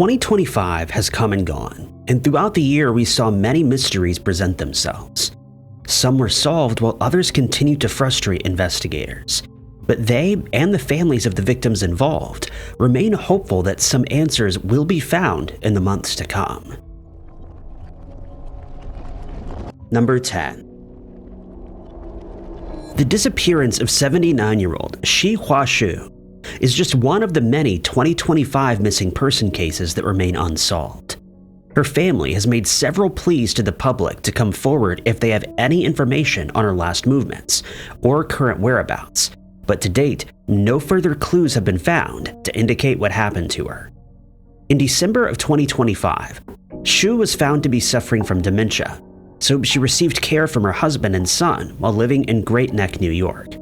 2025 has come and gone, and throughout the year we saw many mysteries present themselves. Some were solved while others continued to frustrate investigators. But they and the families of the victims involved remain hopeful that some answers will be found in the months to come. Number 10. The disappearance of 79-year-old Shi-Hua Shu is just one of the many 2025 missing person cases that remain unsolved. Her family has made several pleas to the public to come forward if they have any information on her last movements or current whereabouts, but to date, no further clues have been found to indicate what happened to her. In December of 2025, Shu was found to be suffering from dementia, so she received care from her husband and son while living in Great Neck, New York.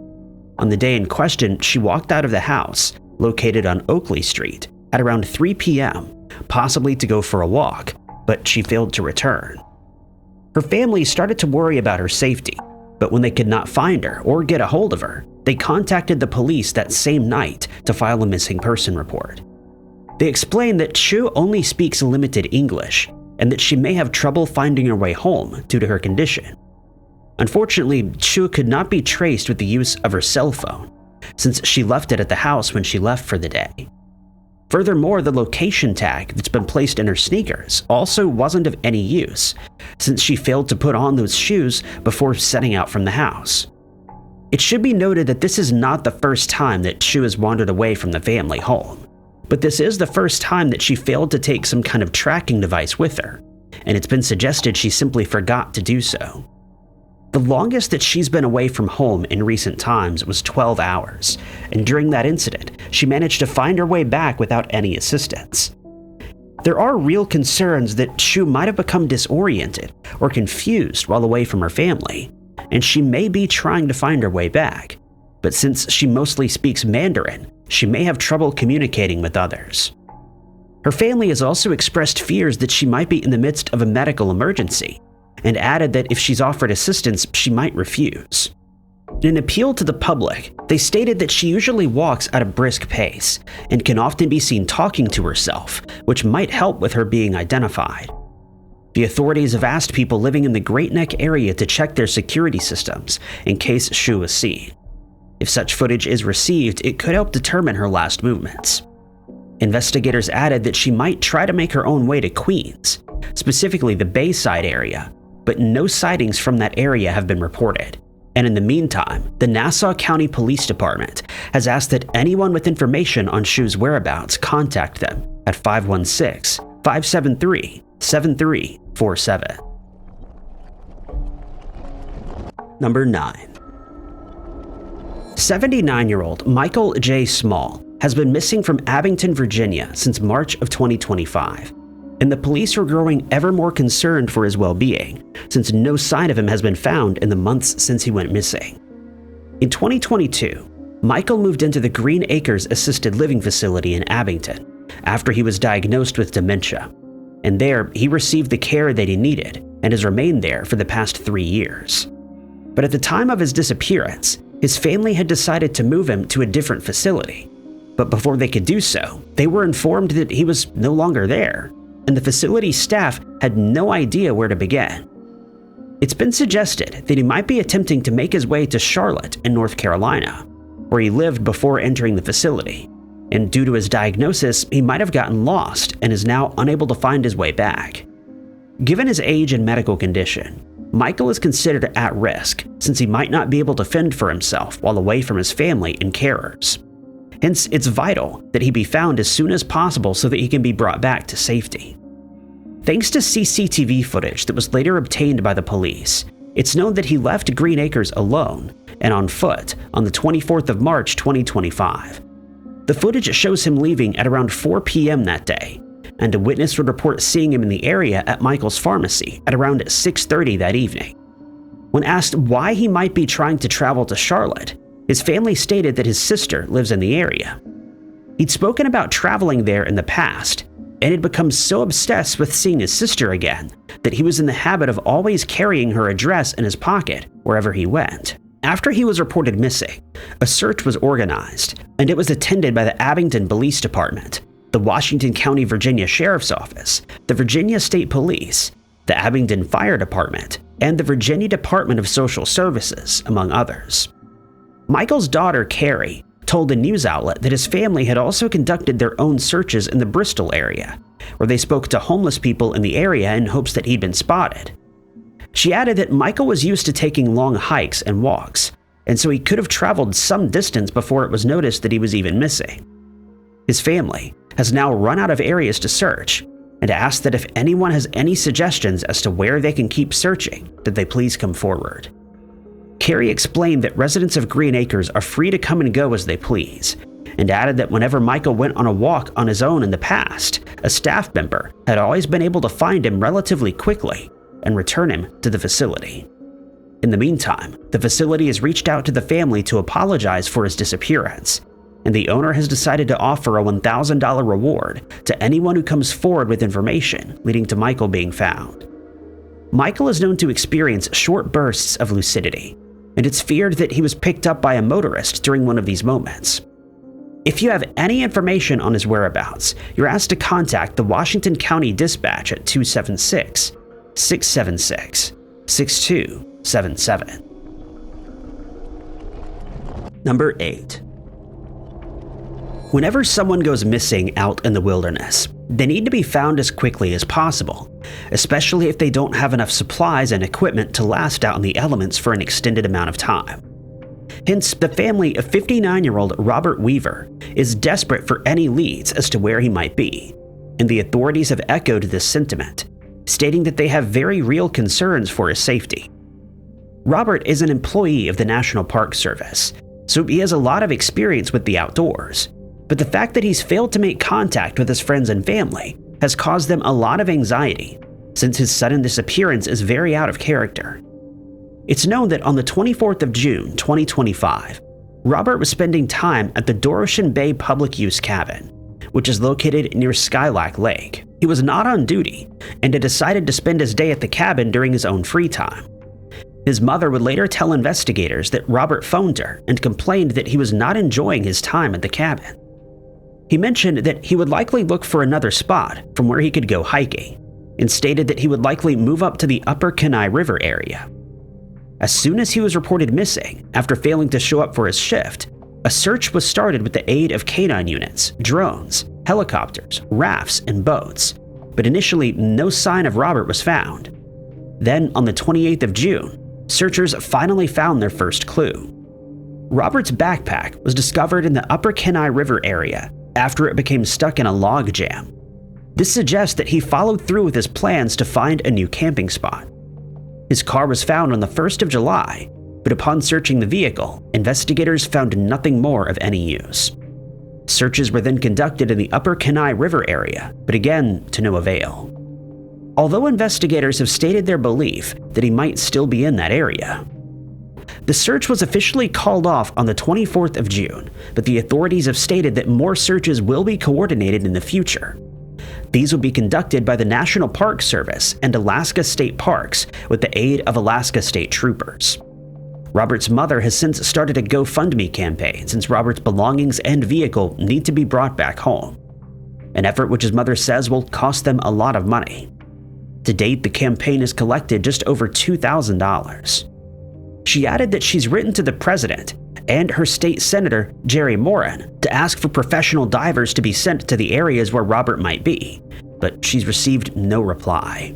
On the day in question, she walked out of the house, located on Oakley Street, at around 3 p.m., possibly to go for a walk, but she failed to return. Her family started to worry about her safety, but when they could not find her or get a hold of her, they contacted the police that same night to file a missing person report. They explained that Shu only speaks limited English and that she may have trouble finding her way home due to her condition. Unfortunately, Shu could not be traced with the use of her cell phone, since she left it at the house when she left for the day. Furthermore, the location tag that's been placed in her sneakers also wasn't of any use, since she failed to put on those shoes before setting out from the house. It should be noted that this is not the first time that Shu has wandered away from the family home, but this is the first time that she failed to take some kind of tracking device with her, and it's been suggested she simply forgot to do so. The longest that she's been away from home in recent times was 12 hours, and during that incident, she managed to find her way back without any assistance. There are real concerns that Shu might have become disoriented or confused while away from her family, and she may be trying to find her way back, but since she mostly speaks Mandarin, she may have trouble communicating with others. Her family has also expressed fears that she might be in the midst of a medical emergency, and added that if she's offered assistance, she might refuse. In an appeal to the public, they stated that she usually walks at a brisk pace and can often be seen talking to herself, which might help with her being identified. The authorities have asked people living in the Great Neck area to check their security systems in case Shu is seen. If such footage is received, it could help determine her last movements. Investigators added that she might try to make her own way to Queens, specifically the Bayside area, but no sightings from that area have been reported. And in the meantime, the Nassau County Police Department has asked that anyone with information on Shu's whereabouts contact them at 516-573-7347. Number 9. 79-year-old Michael J. Small has been missing from Abington, Virginia since March of 2025. And the police are growing ever more concerned for his well-being, since no sign of him has been found in the months since he went missing. In 2022, Michael moved into the Green Acres Assisted Living Facility in Abington after he was diagnosed with dementia, and there he received the care that he needed and has remained there for the past 3 years. But at the time of his disappearance, his family had decided to move him to a different facility. But before they could do so, they were informed that he was no longer there, and the facility staff had no idea where to begin. It's been suggested that he might be attempting to make his way to Charlotte in North Carolina, where he lived before entering the facility, and due to his diagnosis, he might have gotten lost and is now unable to find his way back. Given his age and medical condition, Michael is considered at risk since he might not be able to fend for himself while away from his family and carers. Hence, it's vital that he be found as soon as possible so that he can be brought back to safety. Thanks to CCTV footage that was later obtained by the police, it's known that he left Green Acres alone and on foot on the 24th of March 2025. The footage shows him leaving at around 4 p.m. that day, and a witness would report seeing him in the area at Michael's pharmacy at around 6:30 that evening. When asked why he might be trying to travel to Charlotte, his family stated that his sister lives in the area. He'd spoken about traveling there in the past, and had become so obsessed with seeing his sister again that he was in the habit of always carrying her address in his pocket wherever he went. After he was reported missing, a search was organized, and it was attended by the Abington Police Department, the the Washington County, Virginia Sheriff's Office, the Virginia State Police, the Abingdon Fire Department, and the Virginia Department of Social Services, among others. Michael's daughter, Carrie, told the news outlet that his family had also conducted their own searches in the Bristol area, where they spoke to homeless people in the area in hopes that he'd been spotted. She added that Michael was used to taking long hikes and walks, and so he could have traveled some distance before it was noticed that he was even missing. His family has now run out of areas to search and asked that if anyone has any suggestions as to where they can keep searching, that they please come forward. Carrie explained that residents of Green Acres are free to come and go as they please, and added that whenever Michael went on a walk on his own in the past, a staff member had always been able to find him relatively quickly and return him to the facility. In the meantime, the facility has reached out to the family to apologize for his disappearance, and the owner has decided to offer a $1,000 reward to anyone who comes forward with information leading to Michael being found. Michael is known to experience short bursts of lucidity, and it's feared that he was picked up by a motorist during one of these moments. If you have any information on his whereabouts, you're asked to contact the Washington County Dispatch at 276-676-6277. Number 8. Whenever someone goes missing out in the wilderness, they need to be found as quickly as possible, especially if they don't have enough supplies and equipment to last out in the elements for an extended amount of time. Hence, the family of 59-year-old Robert Weaver is desperate for any leads as to where he might be, and the authorities have echoed this sentiment, stating that they have very real concerns for his safety. Robert is an employee of the National Park Service, so he has a lot of experience with the outdoors, but the fact that he's failed to make contact with his friends and family has caused them a lot of anxiety, since his sudden disappearance is very out of character. It's known that on the 24th of June, 2025, Robert was spending time at the Doroshan Bay Public Use Cabin, which is located near Skylac Lake. He was not on duty and had decided to spend his day at the cabin during his own free time. His mother would later tell investigators that Robert phoned her and complained that he was not enjoying his time at the cabin. He mentioned that he would likely look for another spot from where he could go hiking, and stated that he would likely move up to the Upper Kenai River area. As soon as he was reported missing after failing to show up for his shift, a search was started with the aid of canine units, drones, helicopters, rafts, and boats, but initially no sign of Robert was found. Then, on the 28th of June, searchers finally found their first clue. Robert's backpack was discovered in the Upper Kenai River area after it became stuck in a log jam. This suggests that he followed through with his plans to find a new camping spot. His car was found on the 1st of July, but upon searching the vehicle, investigators found nothing more of any use. Searches were then conducted in the Upper Kenai River area, but again to no avail. Although investigators have stated their belief that he might still be in that area. The search was officially called off on the 24th of June, but the authorities have stated that more searches will be coordinated in the future. These will be conducted by the National Park Service and Alaska State Parks with the aid of Alaska State Troopers. Robert's mother has since started a GoFundMe campaign since Robert's belongings and vehicle need to be brought back home, an effort which his mother says will cost them a lot of money. To date, the campaign has collected just over $2,000. She added that she's written to the president and her state senator, Jerry Moran, to ask for professional divers to be sent to the areas where Robert might be, but she's received no reply.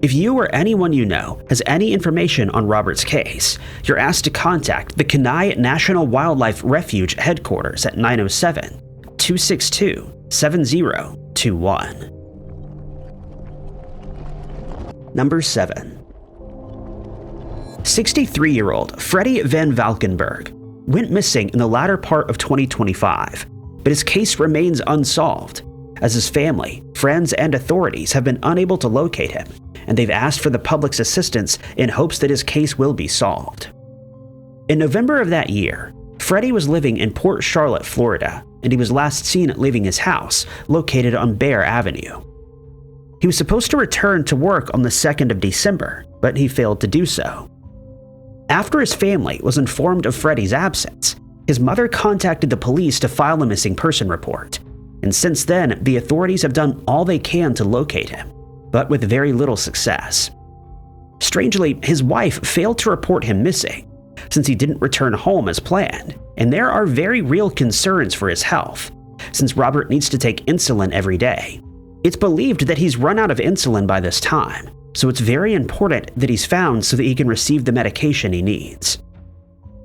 If you or anyone you know has any information on Robert's case, you're asked to contact the Kenai National Wildlife Refuge headquarters at 907-262-7021. Number 7. 63-year-old Freddie Van Valkenburg went missing in the latter part of 2025, but his case remains unsolved, as his family, friends, and authorities have been unable to locate him, and they've asked for the public's assistance in hopes that his case will be solved. In November of that year, Freddie was living in Port Charlotte, Florida, and he was last seen leaving his house, located on Bear Avenue. He was supposed to return to work on the 2nd of December, but he failed to do so. After his family was informed of Freddie's absence, his mother contacted the police to file a missing person report, and since then, the authorities have done all they can to locate him, but with very little success. Strangely, his wife failed to report him missing, since he didn't return home as planned, and there are very real concerns for his health, since Robert needs to take insulin every day. It's believed that he's run out of insulin by this time, so it's very important that he's found so that he can receive the medication he needs.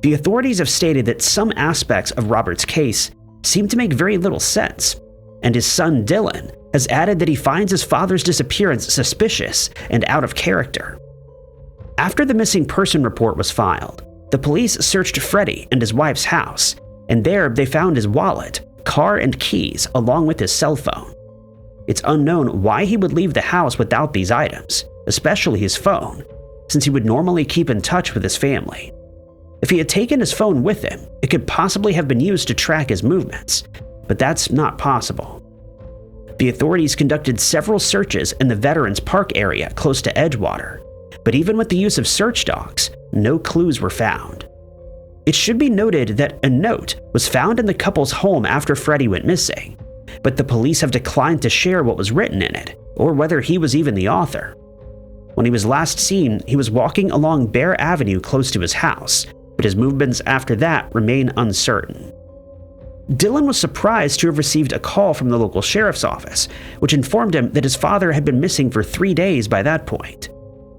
The authorities have stated that some aspects of Robert's case seem to make very little sense, and his son Dylan has added that he finds his father's disappearance suspicious and out of character. After the missing person report was filed, the police searched Freddie and his wife's house, and there they found his wallet, car, and keys along with his cell phone. It's unknown why he would leave the house without these items, especially his phone, since he would normally keep in touch with his family. If he had taken his phone with him, it could possibly have been used to track his movements, but that's not possible. The authorities conducted several searches in the Veterans Park area close to Edgewater, but even with the use of search dogs, no clues were found. It should be noted that a note was found in the couple's home after Freddie went missing, but the police have declined to share what was written in it, or whether he was even the author. When he was last seen, he was walking along Bear Avenue close to his house, but his movements after that remain uncertain. Dylan was surprised to have received a call from the local sheriff's office, which informed him that his father had been missing for 3 days by that point.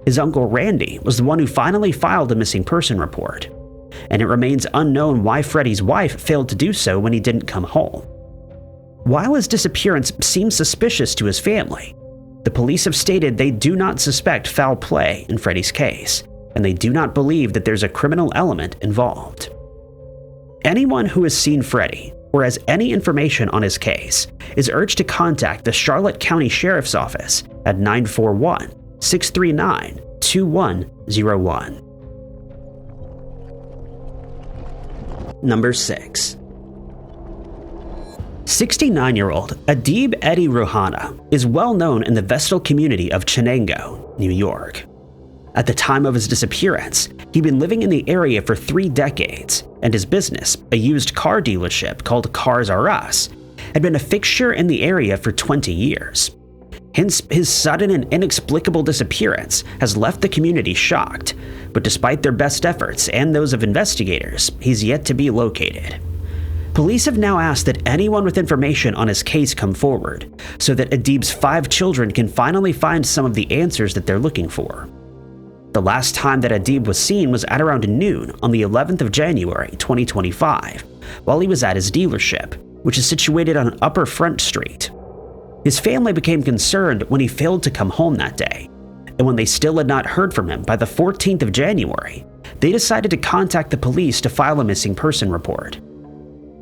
His uncle Randy was the one who finally filed a missing person report, and it remains unknown why Freddie's wife failed to do so when he didn't come home. While his disappearance seems suspicious to his family, the police have stated they do not suspect foul play in Freddie's case, and they do not believe that there's a criminal element involved. Anyone who has seen Freddie or has any information on his case is urged to contact the Charlotte County Sheriff's Office at 941-639-2101. Number 6. 69-year-old Adib Eddie Rohana is well known in the Vestal community of Chenango, New York. At the time of his disappearance, he'd been living in the area for 3 decades, and his business, a used car dealership called Cars R Us, had been a fixture in the area for 20 years. Hence, his sudden and inexplicable disappearance has left the community shocked, but despite their best efforts and those of investigators, he's yet to be located. Police have now asked that anyone with information on his case come forward, so that Adib's 5 children can finally find some of the answers that they're looking for. The last time that Adib was seen was at around noon on the 11th of January, 2025, while he was at his dealership, which is situated on Upper Front Street. His family became concerned when he failed to come home that day, and when they still had not heard from him by the 14th of January, they decided to contact the police to file a missing person report.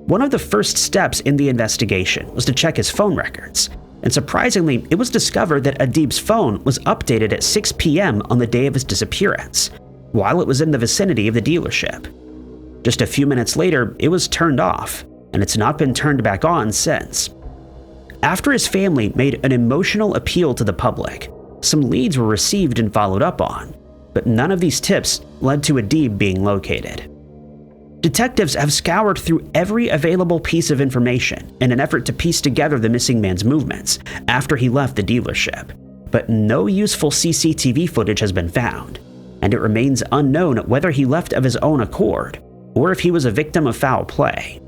One of the first steps in the investigation was to check his phone records, and surprisingly, it was discovered that Adib's phone was updated at 6 p.m. on the day of his disappearance, while it was in the vicinity of the dealership. Just a few minutes later, it was turned off, and it's not been turned back on since. After his family made an emotional appeal to the public, some leads were received and followed up on, but none of these tips led to Adib being located. Detectives have scoured through every available piece of information in an effort to piece together the missing man's movements after he left the dealership, but no useful CCTV footage has been found, and it remains unknown whether he left of his own accord or if he was a victim of foul play.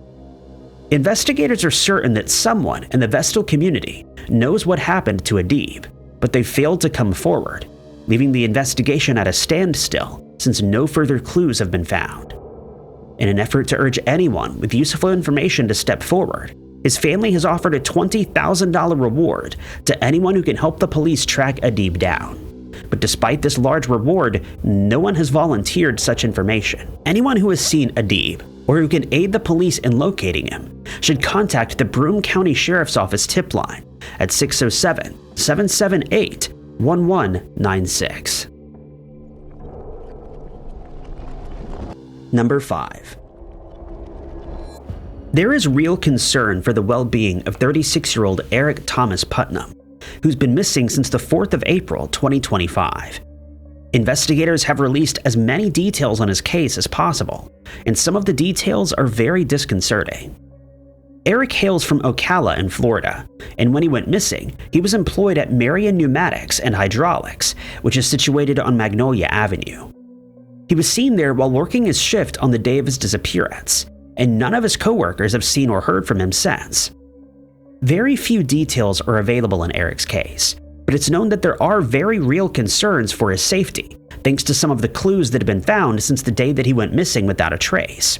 Investigators are certain that someone in the Vestal community knows what happened to Adib, but they failed to come forward, leaving the investigation at a standstill since no further clues have been found. In an effort to urge anyone with useful information to step forward, his family has offered a $20,000 reward to anyone who can help the police track Adib down. But despite this large reward, no one has volunteered such information. Anyone who has seen Adib, or who can aid the police in locating him, should contact the Broome County Sheriff's Office tip line at 607-778-1196. Number 5. There is real concern for the well-being of 36-year-old Eric Thomas Putnam, who's been missing since the 4th of April, 2025. Investigators have released as many details on his case as possible, and some of the details are very disconcerting. Eric hails from Ocala in Florida, and when he went missing, he was employed at Marion Pneumatics and Hydraulics, which is situated on Magnolia Avenue. He was seen there while working his shift on the day of his disappearance, and none of his coworkers have seen or heard from him since. Very few details are available in Eric's case, but it's known that there are very real concerns for his safety, thanks to some of the clues that have been found since the day that he went missing without a trace.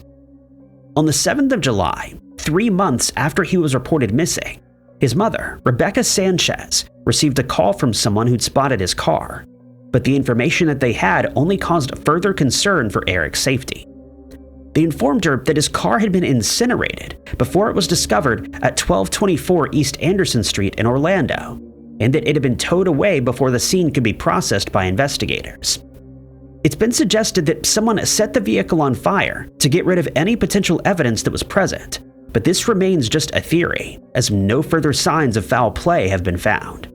On the 7th of July, 3 months after he was reported missing, his mother, Rebecca Sanchez, received a call from someone who'd spotted his car, but the information that they had only caused further concern for Eric's safety. They informed her that his car had been incinerated before it was discovered at 1224 East Anderson Street in Orlando, and that it had been towed away before the scene could be processed by investigators. It's been suggested that someone set the vehicle on fire to get rid of any potential evidence that was present, but this remains just a theory, as no further signs of foul play have been found.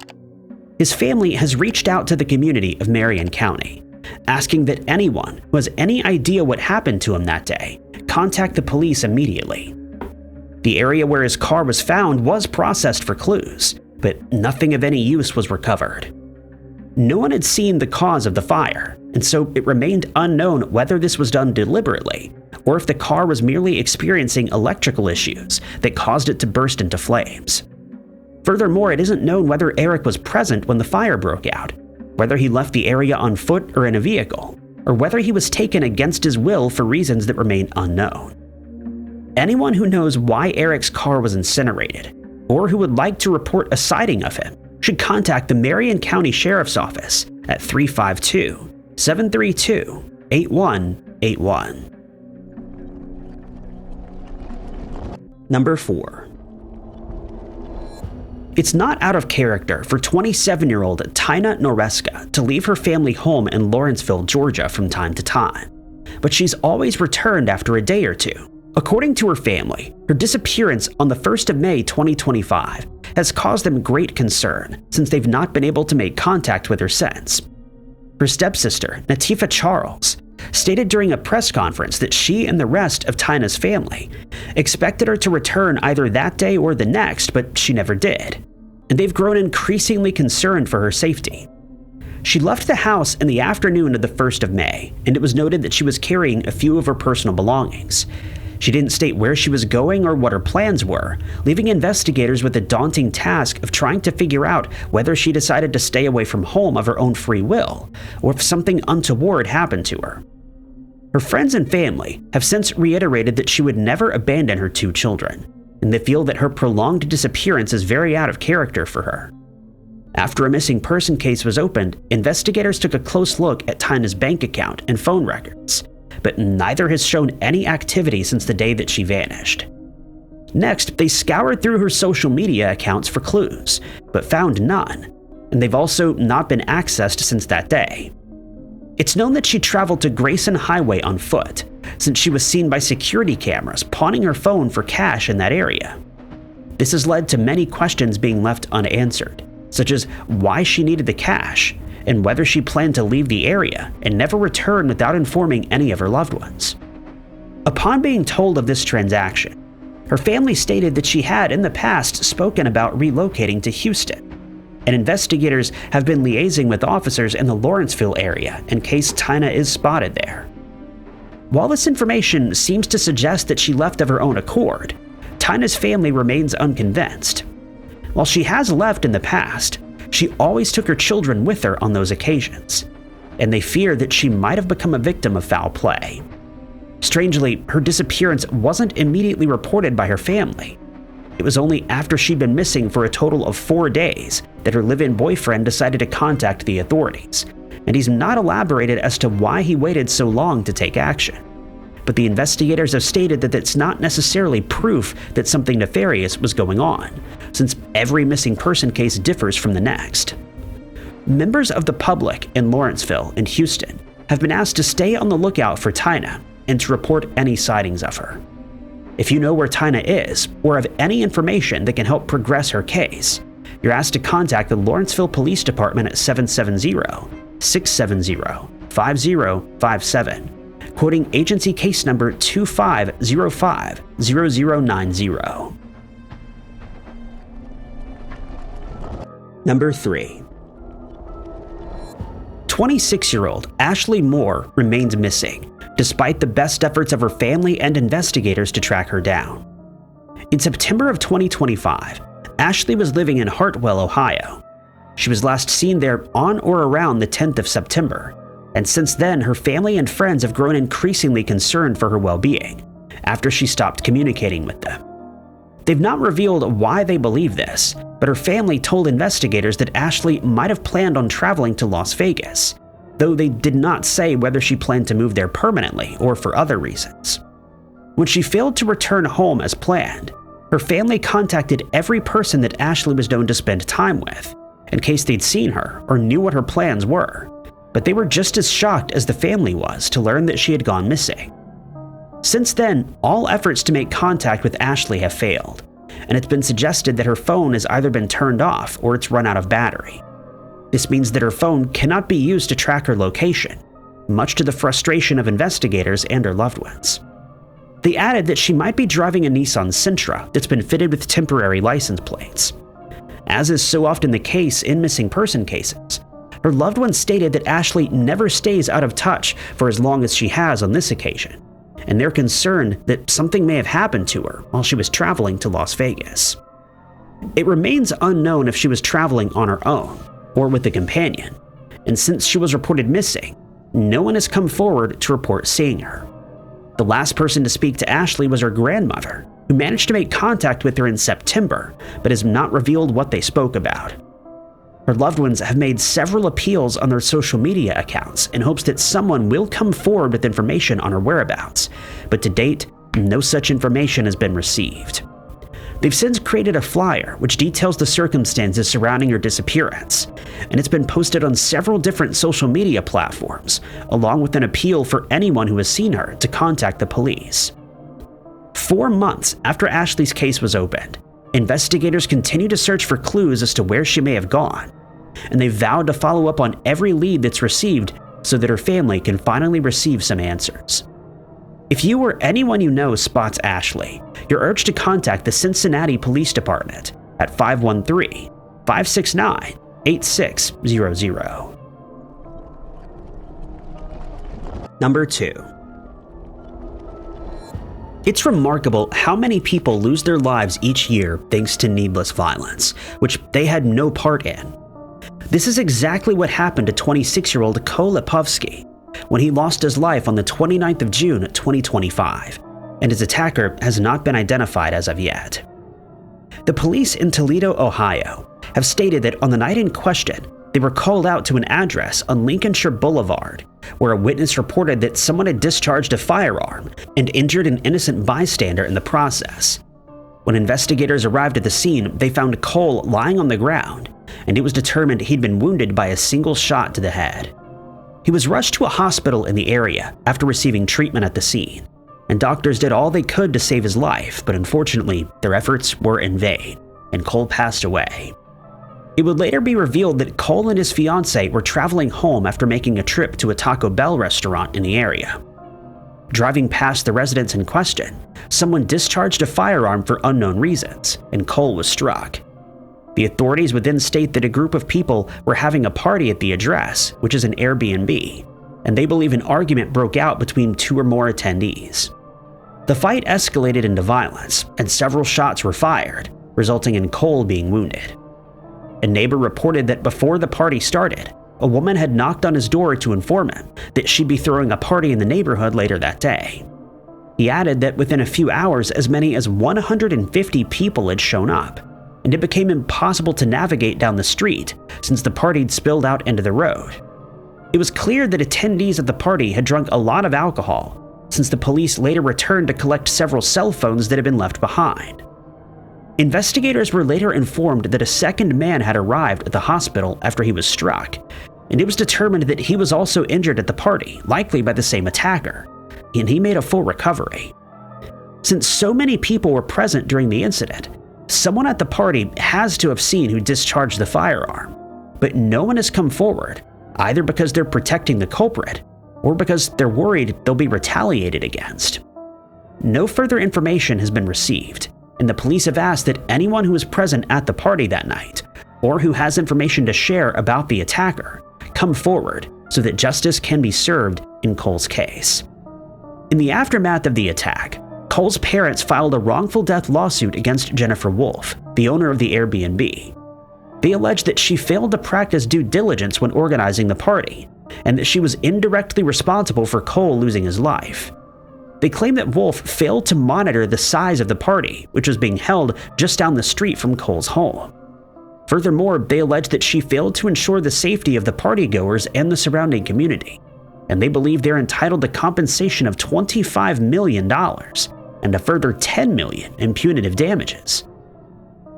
His family has reached out to the community of Marion County, asking that anyone who has any idea what happened to him that day contact the police immediately. The area where his car was found was processed for clues, but nothing of any use was recovered. No one had seen the cause of the fire, and so it remained unknown whether this was done deliberately or if the car was merely experiencing electrical issues that caused it to burst into flames. Furthermore, it isn't known whether Eric was present when the fire broke out, whether he left the area on foot or in a vehicle, or whether he was taken against his will for reasons that remain unknown. Anyone who knows why Eric's car was incinerated, or who would like to report a sighting of him, should contact the Marion County Sheriff's Office at 352-732-8181. Number 4. It's not out of character for 27-year-old Tina Noreska to leave her family home in Lawrenceville, Georgia from time to time, but she's always returned after a day or two. According to her family, her disappearance on the 1st of May 2025 has caused them great concern since they've not been able to make contact with her since. Her stepsister, Natifa Charles, stated during a press conference that she and the rest of Tina's family expected her to return either that day or the next, but she never did, and they've grown increasingly concerned for her safety. She left the house in the afternoon of the 1st of May, and it was noted that she was carrying a few of her personal belongings. She didn't state where she was going or what her plans were, leaving investigators with the daunting task of trying to figure out whether she decided to stay away from home of her own free will, or if something untoward happened to her. Her friends and family have since reiterated that she would never abandon her 2 children, and they feel that her prolonged disappearance is very out of character for her. After a missing person case was opened, investigators took a close look at Tina's bank account and phone records, but neither has shown any activity since the day that she vanished. Next, they scoured through her social media accounts for clues, but found none, and they've also not been accessed since that day. It's known that she traveled to Grayson Highway on foot, since she was seen by security cameras pawning her phone for cash in that area. This has led to many questions being left unanswered, such as why she needed the cash, and whether she planned to leave the area and never return without informing any of her loved ones. Upon being told of this transaction, her family stated that she had in the past spoken about relocating to Houston, and investigators have been liaising with officers in the Lawrenceville area in case Tina is spotted there. While this information seems to suggest that she left of her own accord, Tina's family remains unconvinced. While she has left in the past, she always took her children with her on those occasions, and they fear that she might have become a victim of foul play. Strangely, her disappearance wasn't immediately reported by her family. It was only after she'd been missing for a total of 4 days that her live-in boyfriend decided to contact the authorities, and he's not elaborated as to why he waited so long to take action. But the investigators have stated that it's not necessarily proof that something nefarious was going on, since every missing person case differs from the next. Members of the public in Lawrenceville and Houston have been asked to stay on the lookout for Tina and to report any sightings of her. If you know where Tina is, or have any information that can help progress her case, you're asked to contact the Lawrenceville Police Department at 770-670-5057, quoting agency case number 25050090. Number 3. 26-year-old Ashley Moore remains missing, despite the best efforts of her family and investigators to track her down. In September of 2025, Ashley was living in Hartwell, Ohio. She was last seen there on or around the 10th of September, and since then her family and friends have grown increasingly concerned for her well-being after she stopped communicating with them. They've not revealed why they believe this, but her family told investigators that Ashley might have planned on traveling to Las Vegas, though they did not say whether she planned to move there permanently or for other reasons. When she failed to return home as planned, her family contacted every person that Ashley was known to spend time with, in case they'd seen her or knew what her plans were, but they were just as shocked as the family was to learn that she had gone missing. Since then, all efforts to make contact with Ashley have failed, and it's been suggested that her phone has either been turned off or it's run out of battery. This means that her phone cannot be used to track her location, much to the frustration of investigators and her loved ones. They added that she might be driving a Nissan Sentra that's been fitted with temporary license plates. As is so often the case in missing person cases, her loved ones stated that Ashley never stays out of touch for as long as she has on this occasion, and they're concerned that something may have happened to her while she was traveling to Las Vegas. It remains unknown if she was traveling on her own or with a companion, and since she was reported missing, no one has come forward to report seeing her. The last person to speak to Ashley was her grandmother, who managed to make contact with her in September, but has not revealed what they spoke about. Her loved ones have made several appeals on their social media accounts in hopes that someone will come forward with information on her whereabouts, but to date, no such information has been received. They've since created a flyer which details the circumstances surrounding her disappearance, and it's been posted on several different social media platforms, along with an appeal for anyone who has seen her to contact the police. 4 months after Ashley's case was opened, investigators continue to search for clues as to where she may have gone, and they vowed to follow up on every lead that's received so that her family can finally receive some answers. If you or anyone you know spots Ashley, you're urged to contact the Cincinnati Police Department at 513-569-8600. Number 2. It's remarkable how many people lose their lives each year thanks to needless violence, which they had no part in. This is exactly what happened to 26-year-old Cole Lipovsky when he lost his life on the 29th of June 2025, and his attacker has not been identified as of yet. The police in Toledo, Ohio, have stated that on the night in question, they were called out to an address on Lincolnshire Boulevard, where a witness reported that someone had discharged a firearm and injured an innocent bystander in the process. When investigators arrived at the scene, they found Cole lying on the ground, and it was determined he'd been wounded by a single shot to the head. He was rushed to a hospital in the area after receiving treatment at the scene, and doctors did all they could to save his life, but unfortunately, their efforts were in vain, and Cole passed away. It would later be revealed that Cole and his fiancée were traveling home after making a trip to a Taco Bell restaurant in the area. Driving past the residence in question, someone discharged a firearm for unknown reasons, and Cole was struck. The authorities would then state that a group of people were having a party at the address, which is an Airbnb, and they believe an argument broke out between 2 or more attendees. The fight escalated into violence, and several shots were fired, resulting in Cole being wounded. A neighbor reported that before the party started, a woman had knocked on his door to inform him that she'd be throwing a party in the neighborhood later that day. He added that within a few hours, as many as 150 people had shown up, and it became impossible to navigate down the street since the party had spilled out into the road. It was clear that attendees at the party had drunk a lot of alcohol, since the police later returned to collect several cell phones that had been left behind. Investigators were later informed that a second man had arrived at the hospital after he was struck, and it was determined that he was also injured at the party, likely by the same attacker, and he made a full recovery. Since so many people were present during the incident, someone at the party has to have seen who discharged the firearm, but no one has come forward, either because they're protecting the culprit or because they're worried they'll be retaliated against. No further information has been received, and the police have asked that anyone who was present at the party that night or who has information to share about the attacker come forward so that justice can be served in Cole's case. In the aftermath of the attack, Cole's parents filed a wrongful death lawsuit against Jennifer Wolfe, the owner of the Airbnb. They alleged that she failed to practice due diligence when organizing the party, and that she was indirectly responsible for Cole losing his life. They claim that Wolfe failed to monitor the size of the party, which was being held just down the street from Cole's home. Furthermore, they allege that she failed to ensure the safety of the partygoers and the surrounding community, and they believe they're entitled to compensation of $25 million and a further $10 million in punitive damages.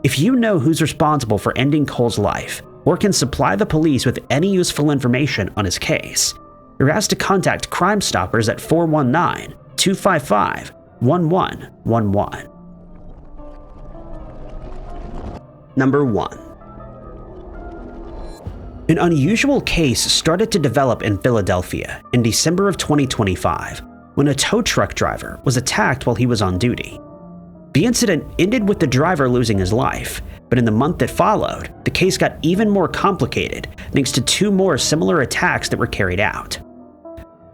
If you know who's responsible for ending Cole's life, or can supply the police with any useful information on his case, you're asked to contact Crime Stoppers at 419-255-1111. Number 1. An unusual case started to develop in Philadelphia in December of 2025 when a tow truck driver was attacked while he was on duty. The incident ended with the driver losing his life, but in the month that followed, the case got even more complicated thanks to 2 more similar attacks that were carried out.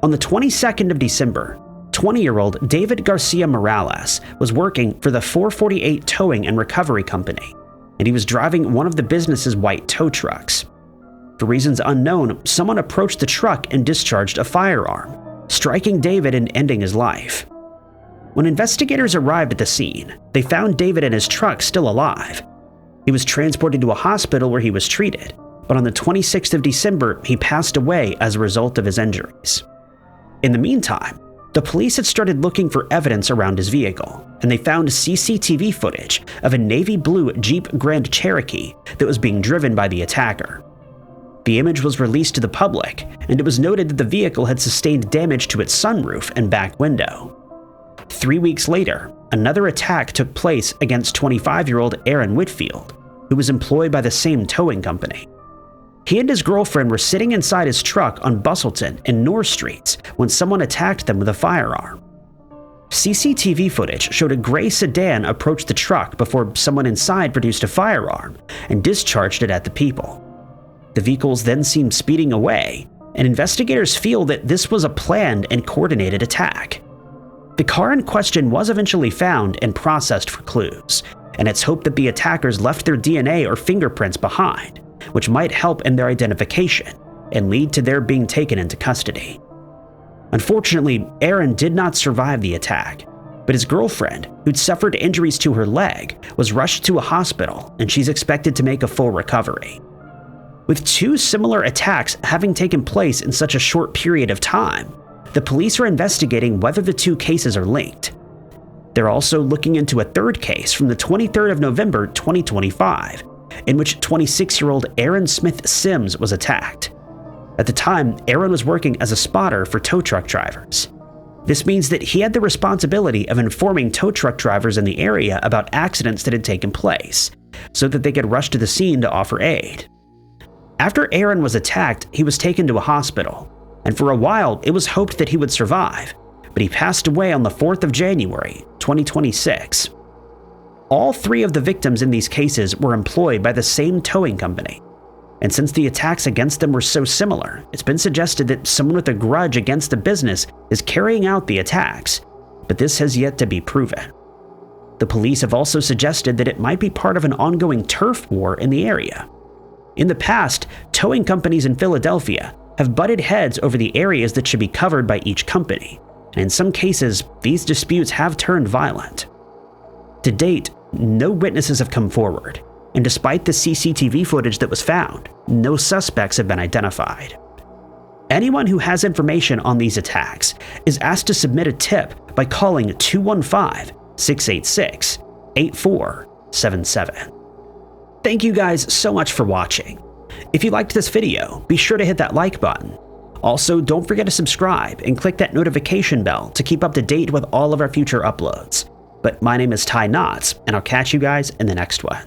On the 22nd of December, 20-year-old David Garcia Morales was working for the 448 Towing and Recovery Company, and he was driving one of the business's white tow trucks. For reasons unknown, someone approached the truck and discharged a firearm, striking David and ending his life. When investigators arrived at the scene, they found David and his truck still alive. He was transported to a hospital where he was treated, but on the 26th of December, he passed away as a result of his injuries. In the meantime, the police had started looking for evidence around his vehicle, and they found CCTV footage of a navy blue Jeep Grand Cherokee that was being driven by the attacker. The image was released to the public, and it was noted that the vehicle had sustained damage to its sunroof and back window. 3 weeks later, another attack took place against 25-year-old Aaron Whitfield, who was employed by the same towing company. He and his girlfriend were sitting inside his truck on Bustleton and North Streets when someone attacked them with a firearm. CCTV footage showed a gray sedan approach the truck before someone inside produced a firearm and discharged it at the people. The vehicles then seemed speeding away, and investigators feel that this was a planned and coordinated attack. The car in question was eventually found and processed for clues, and it's hoped that the attackers left their DNA or fingerprints behind, which might help in their identification and lead to their being taken into custody. Unfortunately, Aaron did not survive the attack, but his girlfriend, who'd suffered injuries to her leg, was rushed to a hospital, and she's expected to make a full recovery. With 2 similar attacks having taken place in such a short period of time, the police are investigating whether the 2 cases are linked. They're also looking into a 3rd case from the 23rd of November 2025, in which 26-year-old Aaron Smith Sims was attacked. At the time, Aaron was working as a spotter for tow truck drivers. This means that he had the responsibility of informing tow truck drivers in the area about accidents that had taken place, so that they could rush to the scene to offer aid. After Aaron was attacked, he was taken to a hospital, and for a while it was hoped that he would survive, but he passed away on the 4th of January, 2026. All 3 of the victims in these cases were employed by the same towing company, and since the attacks against them were so similar, it's been suggested that someone with a grudge against the business is carrying out the attacks, but this has yet to be proven. The police have also suggested that it might be part of an ongoing turf war in the area. In the past, towing companies in Philadelphia have butted heads over the areas that should be covered by each company, and in some cases, these disputes have turned violent. To date, no witnesses have come forward, and despite the CCTV footage that was found, no suspects have been identified. Anyone who has information on these attacks is asked to submit a tip by calling 215-686-8477. Thank you guys so much for watching. If you liked this video, be sure to hit that like button. Also, don't forget to subscribe and click that notification bell to keep up to date with all of our future uploads. But my name is Ty Knotts, and I'll catch you guys in the next one.